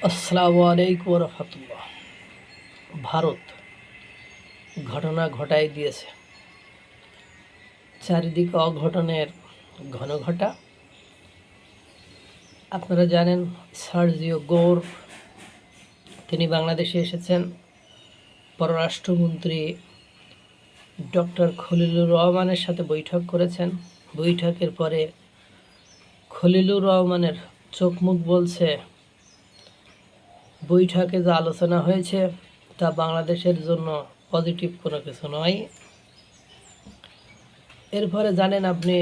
আসসালামু আলাইকুম রহমতুল্লাহ। ভারত ঘটনা ঘটাই দিয়েছে, চারিদিকে অঘটনের ঘনঘটা। আপনারা জানেন সার্জিও গোর তিনি বাংলাদেশে এসেছেন। পররাষ্ট্রমন্ত্রী ডক্টর খলিলুর রহমানের সাথে বৈঠক করেছেন। বৈঠকের পরে খলিলুর রহমানের চোখ মুখ বলছে বৈঠকে যা আলোচনা হয়েছে তা বাংলাদেশের জন্য পজিটিভ কোনো কিছু নয়। এরপরে জানেন আপনি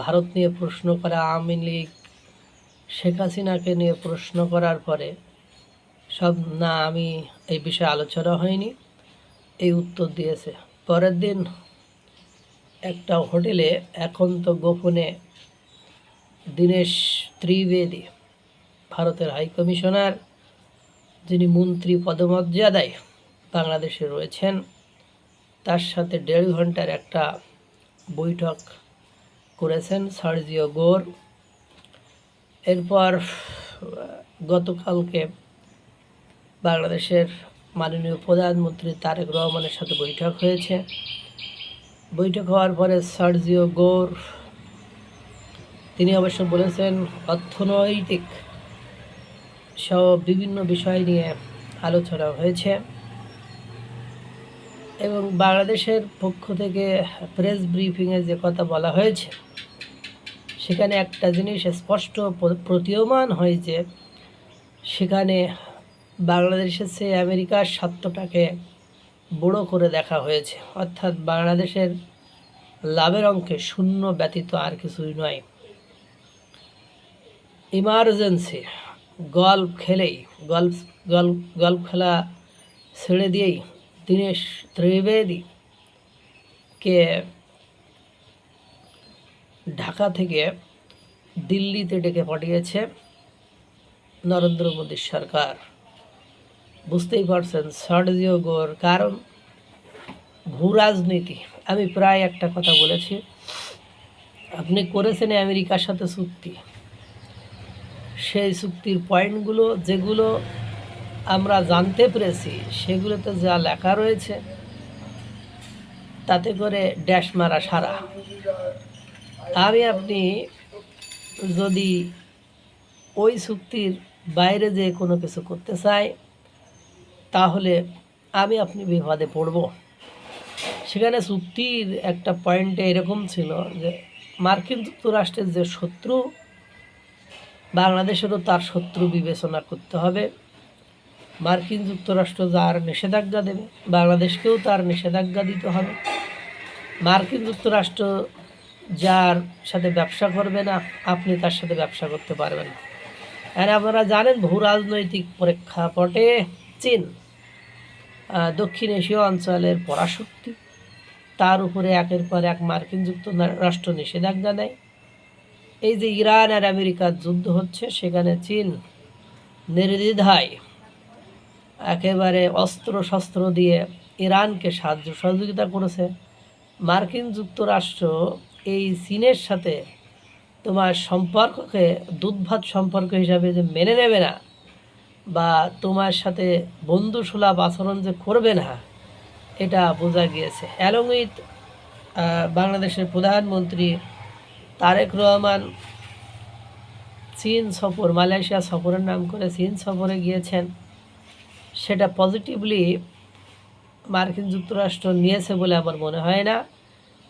ভারত নিয়ে প্রশ্ন করা, আওয়ামী লীগ শেখ হাসিনাকে নিয়ে প্রশ্ন করার পরে সব না আমি এই বিষয়ে আলোচনা হয়নি এই উত্তর দিয়েছে। পরের দিন একটা হোটেলে এখন তো গোপনে দীনেশ ত্রিবেদী ভারতের হাইকমিশনার যিনি মন্ত্রী পদমর্যাদায় বাংলাদেশে রয়েছেন তার সাথে 1.5 ঘন্টার একটা বৈঠক করেছেন সার্জিও গোর। এরপর গতকালকে বাংলাদেশের মাননীয় প্রধানমন্ত্রী তারেক রহমানের সাথে বৈঠক হয়েছে। বৈঠক হওয়ার পরে সার্জিও গোর তিনি অবশ্য বলেছেন অর্থনৈতিক সহ বিভিন্ন বিষয় নিয়ে আলোচনা হয়েছে এবং বাংলাদেশের পক্ষ থেকে প্রেস ব্রিফিংয়ে যে কথা বলা হয়েছে সেখানে একটা জিনিস স্পষ্ট প্রতীয়মান হয় যে সেখানে বাংলাদেশের চেয়ে আমেরিকার স্বার্থটাকে বড় করে দেখা হয়েছে, অর্থাৎ বাংলাদেশের লাভের অঙ্কে শূন্য ব্যতীত আর কিছুই নয়। ইমার্জেন্সি গল্ফ খেলেই গল্ফ খেলা ছেড়ে দিয়েই দীনেশ ত্রিবেদীকে ঢাকা থেকে দিল্লিতে ডেকে পাঠিয়েছে নরেন্দ্র মোদীর সরকার। বুঝতেই পারছেন সার্জিও গোর, কারণ ভূ রাজনীতি। আমি প্রায় একটা কথা বলেছি, আপনি করেছেন আমেরিকার সাথে চুক্তি, সেই চুক্তির পয়েন্টগুলো যেগুলো আমরা জানতে পেরেছি সেগুলোতে যা লেখা রয়েছে তাতে করে ড্যাশ মারা সারা। আমি আপনি যদি ওই চুক্তির বাইরে যে কোনো কিছু করতে চাই তাহলে আমি আপনি বিপদে পড়ব। সেখানে চুক্তির একটা পয়েন্টে এরকম ছিল যে মার্কিন যুক্তরাষ্ট্রের যে শত্রু বাংলাদেশেরও তার শত্রু বিবেচনা করতে হবে। মার্কিন যুক্তরাষ্ট্র যার নিষেধাজ্ঞা দেবে বাংলাদেশকেও তার নিষেধাজ্ঞা দিতে হবে। মার্কিন যুক্তরাষ্ট্র যার সাথে ব্যবসা করবে না আপনি তার সাথে ব্যবসা করতে পারবেন না। আর আপনারা জানেন ভূ রাজনৈতিক প্রেক্ষাপটে চীন দক্ষিণ এশীয় অঞ্চলের পরাশক্তি, তার উপরে একের পর এক মার্কিন যুক্তরাষ্ট্র নিষেধাজ্ঞা দেয়। এই যে ইরান আর আমেরিকার যুদ্ধ হচ্ছে সেখানে চীন নির্দ্বিধায় একেবারে অস্ত্র শস্ত্র দিয়ে ইরানকে সাহায্য সহযোগিতা করেছে। মার্কিন যুক্তরাষ্ট্র এই চীনের সাথে তোমার সম্পর্ককে দুধভাত সম্পর্ক হিসাবে যে মেনে নেবে না বা তোমার সাথে বন্ধুসুলভ আচরণ যে করবে না এটা বোঝা গিয়েছে। অ্যালং উইথ বাংলাদেশের প্রধানমন্ত্রী তারেক রহমান চীন সফর, মালয়েশিয়া সফরের নাম করে চীন সফরে গিয়েছেন। সেটা পজিটিভলি মার্কিন যুক্তরাষ্ট্র নিয়েছে বলে আমার মনে হয় না।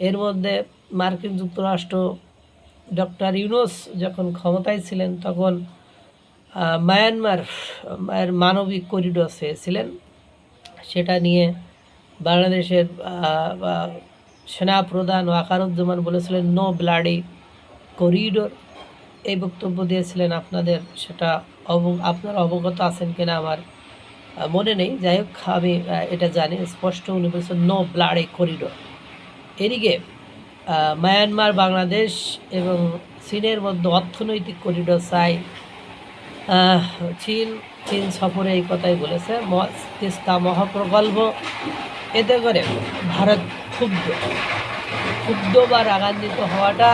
এর মধ্যে মার্কিন যুক্তরাষ্ট্র ডক্টর ইউনূস যখন ক্ষমতায় ছিলেন তখন মায়ানমার মানবিক করিডোর চেয়েছিলেন, সেটা নিয়ে বাংলাদেশের সেনাপ্রধান ওয়াকারুজ্জামান বলেছিলেন নো ব্লাডি করিডোর, এই বক্তব্য দিয়েছিলেন। আপনাদের সেটা আপনারা অবগত আছেন কিনা আমার মনে নেই, যাই হোক আমি এটা জানি স্পষ্ট উনি বলেছেন নো ব্লাডি করিডোর। এদিকে মায়ানমার, বাংলাদেশ এবং চীনের মধ্যে অর্থনৈতিক করিডোর চাই চীন সফরে এই কথাই বলেছে। তিস্তা মহাপ্রকল্প, এতে করে ভারত ক্ষুব্ধ বা রাগান্বিত হওয়াটা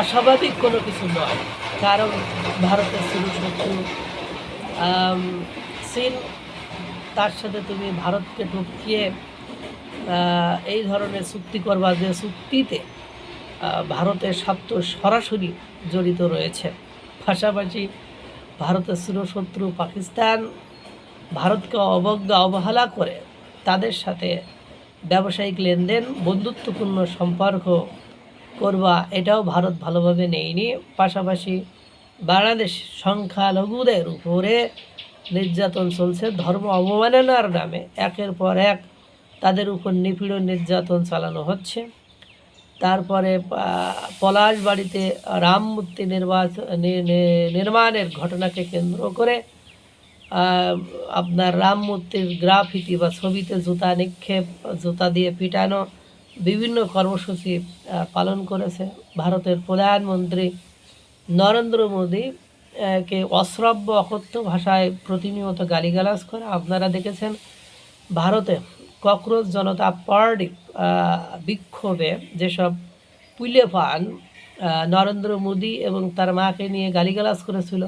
অস্বাভাবিক কোনো কিছু নয়, কারণ ভারতের চিরশত্রু আম, চীন, তার সাথে তুমি ভারতকে ঠকিয়ে এই ধরনের চুক্তি করবা, যে চুক্তিতে ভারতের স্বার্থ সরাসরি জড়িত রয়েছে। পাশাপাশি ভারতের চিরশত্রু পাকিস্তান ভারতকে অবজ্ঞা অবহেলা করে তাদের সাথে ব্যবসায়িক লেনদেন, বন্ধুত্বপূর্ণ সম্পর্ক করবা, এটাও ভারত ভালোভাবে নেয়নি। পাশাপাশি বাংলাদেশ সংখ্যালঘুদের উপরে নির্যাতন চলছে, ধর্ম অবমাননার নামে একের পর এক তাদের উপর নিপীড়ন নির্যাতন চালানো হচ্ছে। তারপরে পলাশবাড়িতে রাম মূর্তি নির্মাণের ঘটনাকে কেন্দ্র করে আপনার রাম মূর্তির গ্রাফিতি বা ছবিতে জুতা নিক্ষেপ, জুতা দিয়ে পিটানো, বিভিন্ন কর্মসূচি পালন করেছে। ভারতের প্রধানমন্ত্রী নরেন্দ্র মোদী কে অশ্রাব্য অকথ্য ভাষায় প্রতিনিয়ত গালিগালাজ করে। আপনারা দেখেছেন ভারতে ককরোচ জনতা পার্টি বিক্ষোভে যেসব পুলে পান নরেন্দ্র মোদী এবং তার মাকে নিয়ে গালিগালাজ করেছিল,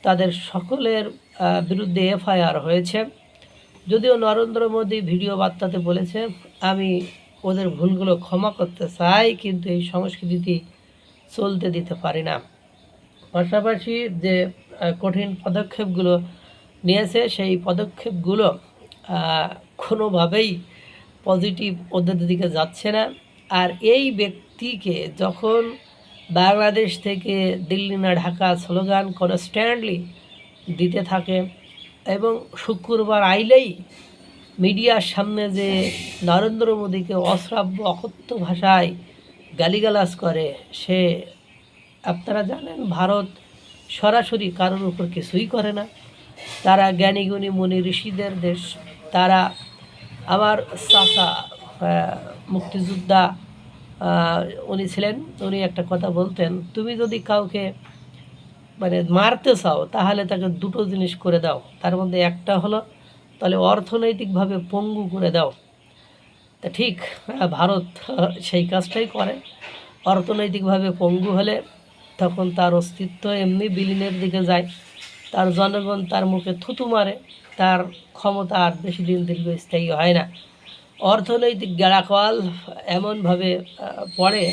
তাদের সকলের বিরুদ্ধে এফআইআর হয়েছে। যদিও নরেন্দ্র মোদী ভিডিও বার্তাতে বলেছে, আমি ওদের ভুলগুলো ক্ষমা করতে চাই, কিন্তু এই সংস্কৃতি চলতে দিতে পারি না। পাশাপাশি যে কঠিন পদক্ষেপগুলো নিয়েছে, সেই পদক্ষেপগুলো কোনোভাবেই পজিটিভ ওদের দিকে যাচ্ছে না। আর এই ব্যক্তিকে যখন বাংলাদেশ থেকে দিল্লি না ঢাকা স্লোগান কনস্ট্যান্টলি দিতে থাকে এবং শুক্রবার আইলেই মিডিয়ার সামনে যে নরেন্দ্র মোদীকে অশ্রাব্য অকথ্য ভাষায় গালিগালাজ করে, সে আপনারা জানেন ভারত সরাসরি কারোর উপর কিছুই করে না। তারা জ্ঞানীগুণী মুনি ঋষিদের দেশ। তারা আমার চাচা মুক্তিযোদ্ধা উনি ছিলেন, উনি একটা কথা বলতেন, তুমি যদি কাউকে মানে মারতে চাও তাহলে তাকে দুটো জিনিস করে দাও, তার মধ্যে একটা হলো তাহলে অর্থনৈতিকভাবে পঙ্গু করে দাও। তা ঠিক ভারত সেই কাজটাই করে। অর্থনৈতিকভাবে পঙ্গু হলে তখন তার অস্তিত্ব এমনি বিলীনের দিকে যায়, তার জনগণ তার মুখে থুতু মারে, তার ক্ষমতা আর বেশি দিন দীর্ঘস্থায়ী হয় না। অর্থনৈতিক গেড়াকল এমনভাবে পড়ে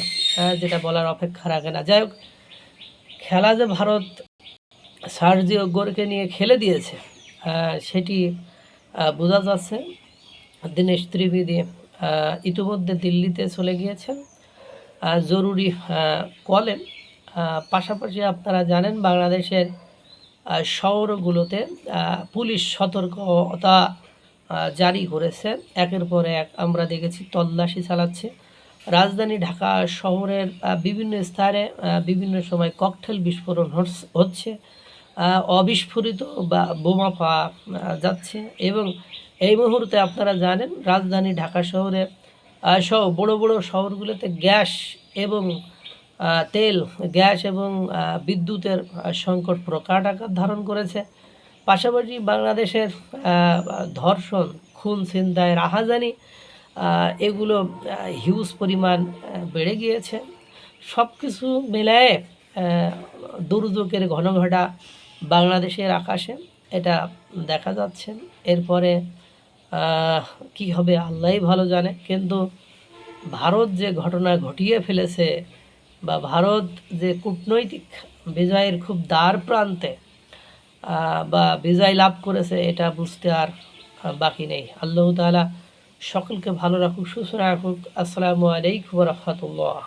যেটা বলার অপেক্ষা রাখে না। যাই হোক, খেলা যে ভারত সার্জিও গোরকে নিয়ে খেলে দিয়েছে সেটি বোঝা যাচ্ছে। দীনেশ ত্রিবেদী ইতিমধ্যে দিল্লিতে চলে গিয়েছেন জরুরি কলে। পাশাপাশি আপনারা জানেন বাংলাদেশের শহরগুলোতে পুলিশ সতর্কতা জারি করেছে, একের পর এক আমরা দেখেছি তল্লাশি চালাচ্ছে। রাজধানী ঢাকা শহরের বিভিন্ন স্থানে বিভিন্ন সময় ককটেল বিস্ফোরণ হচ্ছে, অবিস্ফোরিত বা বোমা পাওয়া যাচ্ছে। এবং এই মুহূর্তে আপনারা জানেন রাজধানী ঢাকা শহরে সহ বড় বড় শহরগুলোতে গ্যাস এবং তেল, গ্যাস এবং বিদ্যুতের সংকট প্রকাট আকার ধারণ করেছে। পাশাপাশি বাংলাদেশের ধর্ষণ, খুন, ছিনতাই, রাহাজানি এগুলো হিউজ পরিমাণ বেড়ে গিয়েছে। সব কিছু মিলায়ে দুর্যোগের ঘনঘটা বাংলাদেশের আকাশে এটা দেখা যাচ্ছে। এরপরে কি হবে আল্লাহই ভালো জানে। কিন্তু ভারত যে ঘটনা ঘটিয়ে ফেলেছে বা ভারত যে কূটনৈতিক বিজয়ের খুব দ্বার প্রান্তে বা বিজয় লাভ করেছে, এটা বুঝতে আর বাকি নেই। আল্লাহ তাআলা সকলকে ভালো রাখুক, সুস্থ রাখুক। আসসালামু আলাইকুম ওয়া রাহমাতুল্লাহ।